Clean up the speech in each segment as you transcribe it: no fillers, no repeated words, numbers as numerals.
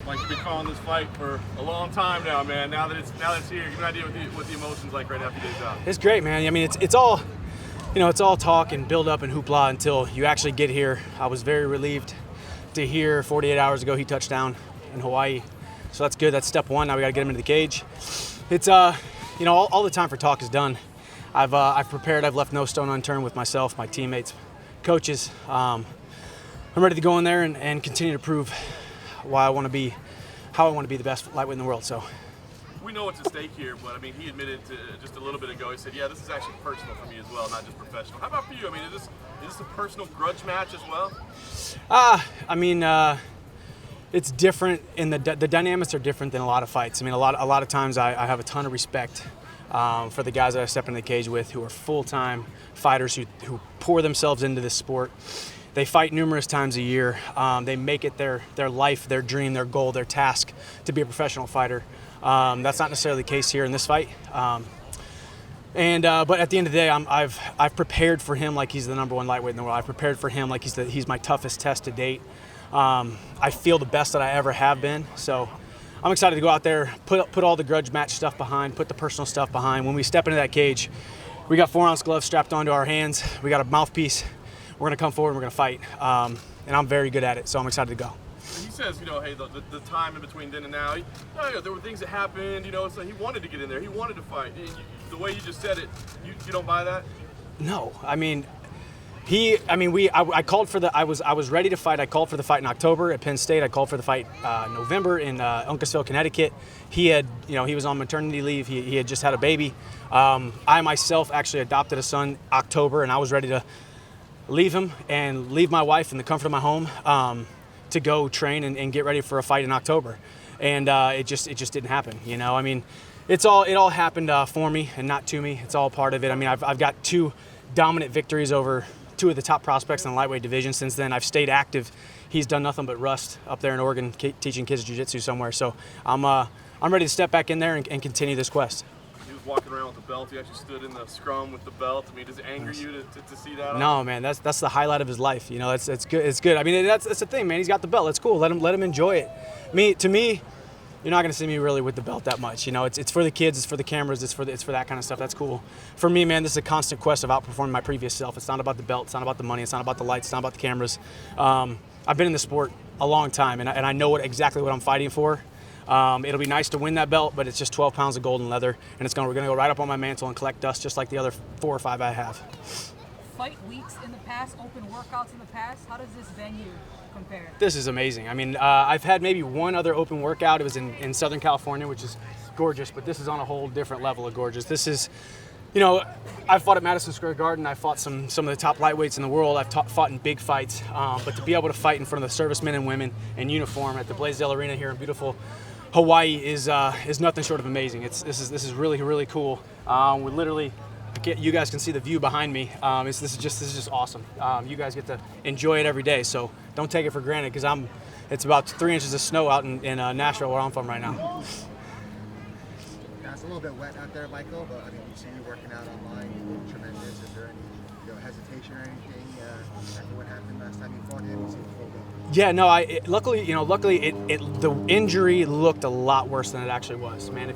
Like, you've been calling this fight for a long time now, man. Now that it's here, give me an idea what the emotions like right after you days out. It's great, man. I mean, it's all, it's all talk and build up and hoopla until you actually get here. I was very relieved to hear 48 hours ago he touched down in Hawaii. So that's good. That's step one. Now we got to get him into the cage. It's all the time for talk is done. I've prepared. I've left no stone unturned with myself, my teammates, coaches. I'm ready to go in there and continue to prove how I want to be the best lightweight in the world. So we know what's at stake here, but I mean, he admitted just a little bit ago. He said, "Yeah, this is actually personal for me as well, not just professional." How about for you? I mean, is this a personal grudge match as well? It's different, and the dynamics are different than a lot of fights. I mean, a lot of times I have a ton of respect for the guys that I step into the cage with, who are full-time fighters who pour themselves into this sport. They fight numerous times a year. They make it their life, their dream, their goal, their task to be a professional fighter. That's not necessarily the case here in this fight. But at the end of the day, I've prepared for him like he's the number one lightweight in the world. I've prepared for him like he's my toughest test to date. I feel the best that I ever have been. So I'm excited to go out there, put all the grudge match stuff behind, put the personal stuff behind. When we step into that cage, we got 4-ounce gloves strapped onto our hands. We got a mouthpiece. We're going to come forward and we're going to fight. And I'm very good at it, so I'm excited to go. He says, hey, the time in between then and now, there were things that happened, so he wanted to get in there. He wanted to fight. The way you just said it, you don't buy that? No. I mean, I called for I was ready to fight. I called for the fight in October at Penn State. I called for the fight November in Uncasville, Connecticut. He had, he was on maternity leave. He had just had a baby. I myself actually adopted a son October, and I was ready to leave him and leave my wife in the comfort of my home to go train and get ready for a fight in October. And it just didn't happen. I mean, it all happened for me and not to me. It's all part of it. I mean, I've got 2 dominant victories over 2 of the top prospects in the lightweight division. Since then, I've stayed active. He's done nothing but rust up there in Oregon, teaching kids jiu-jitsu somewhere. So I'm ready to step back in there and continue this quest. He was walking around with the belt. He actually stood in the scrum with the belt. I mean, does it anger you to see that? No, man. That's the highlight of his life. It's good. It's good. I mean, that's the thing, man. He's got the belt. That's cool. Let him enjoy it. To me, you're not going to see me really with the belt that much. It's for the kids, it's for the cameras, it's for that kind of stuff. That's cool. For me, man, this is a constant quest of outperforming my previous self. It's not about the belt, it's not about the money, it's not about the lights, it's not about the cameras. I've been in the sport a long time, and I know exactly what I'm fighting for. It'll be nice to win that belt, but it's just 12 pounds of gold and leather, and we're going to go right up on my mantle and collect dust just like the other 4 or 5 I have. Fight weeks in the past, open workouts in the past, how does this venue compare? This is amazing. I mean, I've had maybe one other open workout. It was in Southern California, which is gorgeous, but this is on a whole different level of gorgeous. This is, I've fought at Madison Square Garden. I've fought some of the top lightweights in the world. I've fought in big fights, but to be able to fight in front of the servicemen and women in uniform at the Blaisdell Arena here in beautiful Hawaii is nothing short of amazing. This is really, really cool. We literally, you guys can see the view behind me. This is just awesome. You guys get to enjoy it every day, so don't take it for granted, because it's about 3 inches of snow out in Nashville, where I'm from right now. Yeah, it's a little bit wet out there, Michael, but I mean, we see you working out online. You look tremendous. Is there any hesitation or anything after what happened last time you fought him? You seemed to feel good. Yeah, no. Luckily, the injury looked a lot worse than it actually was, man.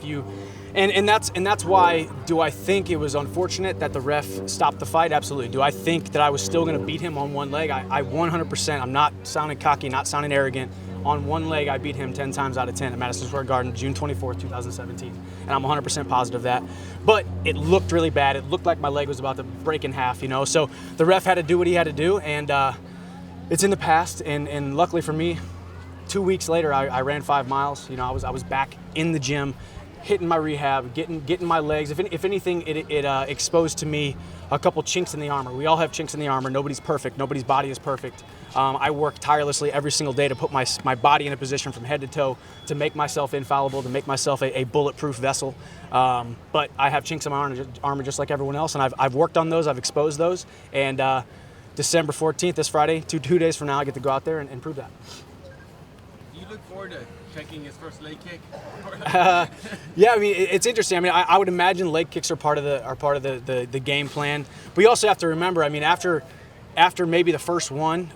And that's why. Do I think it was unfortunate that the ref stopped the fight? Absolutely. Do I think that I was still going to beat him on one leg? I 100%. I'm not sounding cocky, not sounding arrogant. On one leg, I beat him 10 times out of 10 at Madison Square Garden, June 24th, 2017. And I'm 100% positive of that. But it looked really bad. It looked like my leg was about to break in half, So the ref had to do what he had to do, and it's in the past. And luckily for me, 2 weeks later, I ran 5 miles. I was back in the gym, hitting my rehab, getting my legs. If anything, it exposed to me a couple chinks in the armor. We all have chinks in the armor. Nobody's perfect. Nobody's body is perfect. I work tirelessly every single day to put my body in a position from head to toe to make myself infallible, to make myself a bulletproof vessel. But I have chinks in my armor just like everyone else, and I've worked on those. I've exposed those. And December 14th, this Friday, two days from now, I get to go out there and prove that. Do you look forward to taking his first leg kick? Yeah, I mean, it's interesting. I mean, I would imagine leg kicks are part of the game plan. But you also have to remember, I mean, after maybe the first one,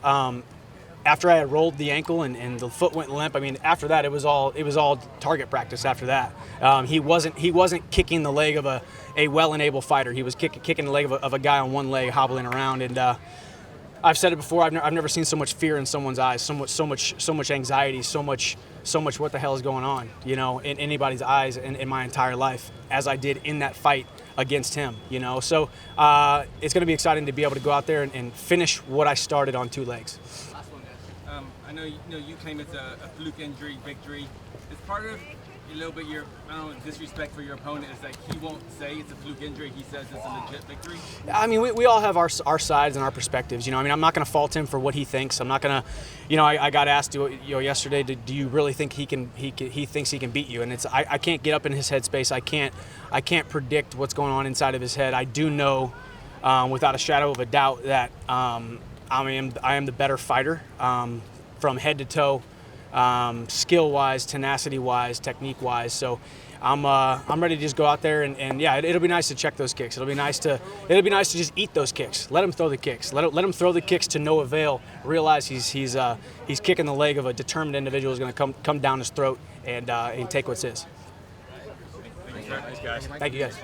after I had rolled the ankle and the foot went limp, I mean, after that it was all target practice. After that, he wasn't kicking the leg of a well-enabled fighter. He was kicking the leg of a guy on one leg hobbling around. And I've said it before. I've never seen so much fear in someone's eyes, so much anxiety, so much what the hell is going on, you know, in anybody's eyes in my entire life, as I did in that fight against him, you know. So it's going to be exciting to be able to go out there and finish what I started on 2 legs. Last one, guys. I know you claim it's a fluke injury victory. Is part of a little bit your, I don't know, disrespect for your opponent is that he won't say it's a fluke injury. He says it's a legit victory. I mean, we all have our sides and our perspectives. You know, I mean, I'm not going to fault him for what he thinks. I'm not going to, you know, I got asked, yesterday, do you really think he thinks he can beat you? And it's I can't get up in his headspace. I can't predict what's going on inside of his head. I do know, without a shadow of a doubt, that I am the better fighter, from head to toe. Skill-wise, tenacity-wise, technique-wise. So I'm ready to just go out there and yeah, it'll be nice to check those kicks. It'll be nice to just eat those kicks. Let him throw the kicks. Let him throw the kicks to no avail. Realize he's kicking the leg of a determined individual who's going to come down his throat and take what's his. Thanks, guys. Thank you, guys.